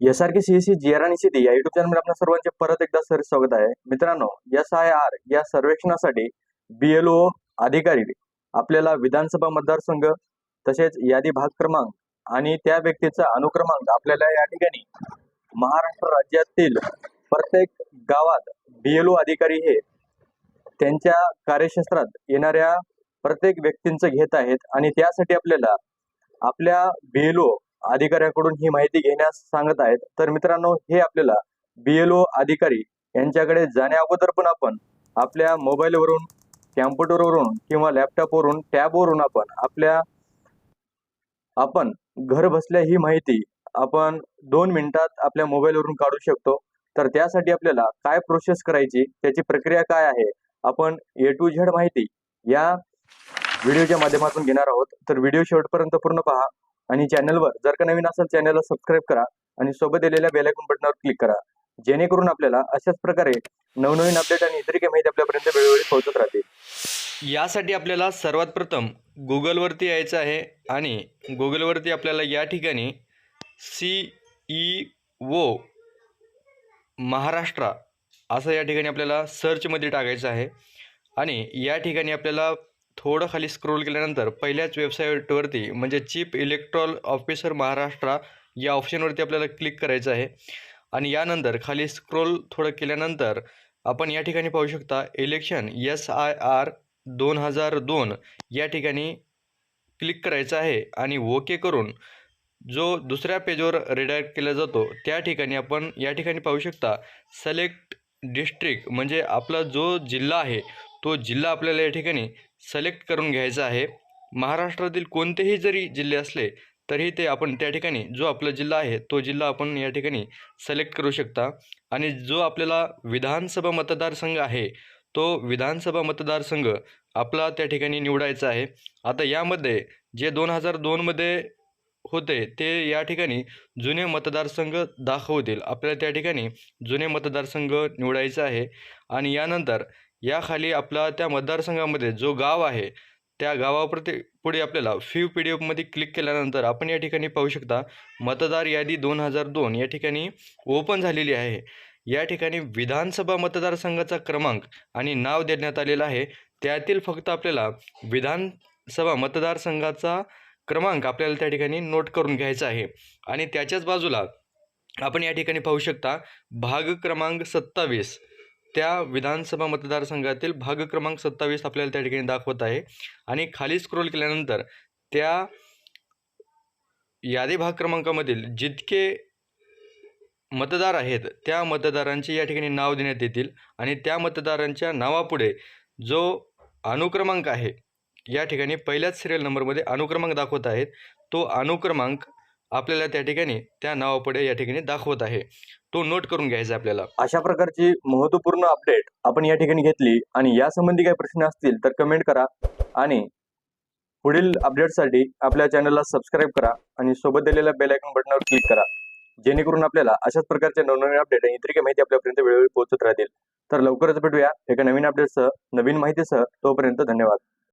यासारखी CSC GR आणि city या युट्यूब चॅनलमध्ये आपल्या सर्वांचे परत एकदा सर स्वागत आहे. मित्रांनो, SIR या सर्वेक्षणासाठी BLO अधिकारी आपल्याला विधानसभा मतदारसंघ तसेच यादी भाग क्रमांक आणि त्या व्यक्तीचा अनुक्रमांक आपल्याला या ठिकाणी महाराष्ट्र राज्यातील प्रत्येक गावात BLO अधिकारी हे त्यांच्या कार्यक्षेत्रात येणाऱ्या प्रत्येक व्यक्तींचं घेत आहेत आणि त्यासाठी आपल्याला आपल्या BLO अधिकाऱ्याकडून ही माहिती घेण्यास सांगत आहेत. तर मित्रांनो, हे आपल्याला BLO अधिकारी यांच्याकडे जाण्या अगोदर पण आपण आपल्या मोबाईलवरून, कॅम्प्युटरवरून किंवा लॅपटॉपवरून, टॅबवरून आपण घर बसल्या ही माहिती आपण 2 मिनिटात आपल्या मोबाईलवरून काढू शकतो. तर त्यासाठी आपल्याला काय प्रोसेस करायची, त्याची प्रक्रिया काय आहे, आपण A to Z माहिती या व्हिडिओच्या माध्यमातून घेणार आहोत. तर व्हिडिओ शेवटपर्यंत पूर्ण पहा आणि चॅनलवर जर का नवीन असेल चॅनलला सबस्क्राईब करा आणि सोबत दिलेल्या बेल आयकॉन बटनावर क्लिक करा, जेणेकरून आपल्याला अशाच प्रकारे नवनवीन अपडेट आणि इतर काही माहिती आपल्यापर्यंत वेळोवेळी पोहोचत राहते. यासाठी आपल्याला सर्वात प्रथम गुगलवरती यायचं आहे आणि गुगलवरती आपल्याला या ठिकाणी CEO महाराष्ट्र असं या ठिकाणी आपल्याला सर्चमध्ये टाकायचं आहे आणि या ठिकाणी आपल्याला थोडं खाली स्क्रोल केल्यानंतर पहिल्याच वेबसाईटवरती म्हणजे चीफ इलेक्टोरल ऑफिसर महाराष्ट्र या ऑप्शनवरती आपल्याला क्लिक करायचं आहे आणि यानंतर खाली स्क्रोल थोडं केल्यानंतर आपण या ठिकाणी पाहू शकता इलेक्शन SIR 2002 या ठिकाणी क्लिक करायचं आहे आणि ओके करून जो दुसऱ्या पेजवर रिडायरेक्ट केला जातो त्या ठिकाणी आपण या ठिकाणी पाहू शकता सिलेक्ट डिस्ट्रिक्ट म्हणजे आपला जो जिल्हा आहे तो जिल्हा आपल्याला या ठिकाणी सिलेक्ट करून घ्यायचा आहे. महाराष्ट्रातील कोणतेही जरी जिल्हे असले तरी ते आपण त्या ठिकाणी जो आपला जिल्हा आहे तो जिल्हा आपण या ठिकाणी सिलेक्ट करू शकता आणि जो आपल्याला विधानसभा मतदारसंघ आहे तो विधानसभा मतदारसंघ आपला त्या ठिकाणी निवडायचा आहे. आता यामध्ये जे 2002 मध्ये होते ते या ठिकाणी जुने मतदारसंघ दाखवतील. आपल्याला त्या ठिकाणी जुने मतदारसंघ निवडायचा आहे आणि यानंतर याखाली आपला त्या मतदारसंघामध्ये जो गाव आहे त्या गावावरती पुढे आपल्याला व्ह्यू PDF क्लिक केल्यानंतर आपण या ठिकाणी पाहू शकता मतदार यादी 2002 या ठिकाणी ओपन झालेली आहे. या ठिकाणी विधानसभा मतदारसंघाचा क्रमांक आणि नाव देण्यात आलेलं आहे. त्यातील फक्त आपल्याला विधानसभा मतदारसंघाचा क्रमांक आपल्याला त्या ठिकाणी नोट करून घ्यायचा आहे आणि त्याच्याच बाजूला आपण या ठिकाणी पाहू शकता भाग क्रमांक 27 त्या विधानसभा मतदारसंघातील भाग क्रमांक 27 आपल्याला त्या ठिकाणी दाखवत आहे आणि खाली स्क्रोल केल्यानंतर त्या यादी भाग क्रमांकामधील जितके मतदार आहेत त्या मतदारांचे या ठिकाणी नाव देण्यात येतील आणि त्या मतदारांच्या नावापुढे जो अनुक्रमांक आहे या ठिकाणी पहिल्याच सिरियल नंबरमध्ये अनुक्रमांक दाखवत आहेत तो अनुक्रमांक आपल्याला त्या ठिकाणी त्या नावापुढे या ठिकाणी दाखवत आहे, तो नोट करून घ्यायचा आपल्याला. अशा प्रकारची महत्त्वपूर्ण अपडेट आपण या ठिकाणी घेतली आणि यासंबंधी काही प्रश्न असतील तर कमेंट करा आणि पुढील अपडेटसाठी आपल्या चॅनलला सबस्क्राईब करा आणि सोबत दिलेल्या बेल आयकॉन बटनावर क्लिक करा, जेणेकरून आपल्याला अशाच प्रकारचे नवनवीन अपडेट आणि इतर काही माहिती आपल्यापर्यंत वेळोवेळी पोहोचत राहतील. तर लवकरच भेटूया एका नवीन अपडेटसह, नवीन माहितीसह. तोपर्यंत धन्यवाद.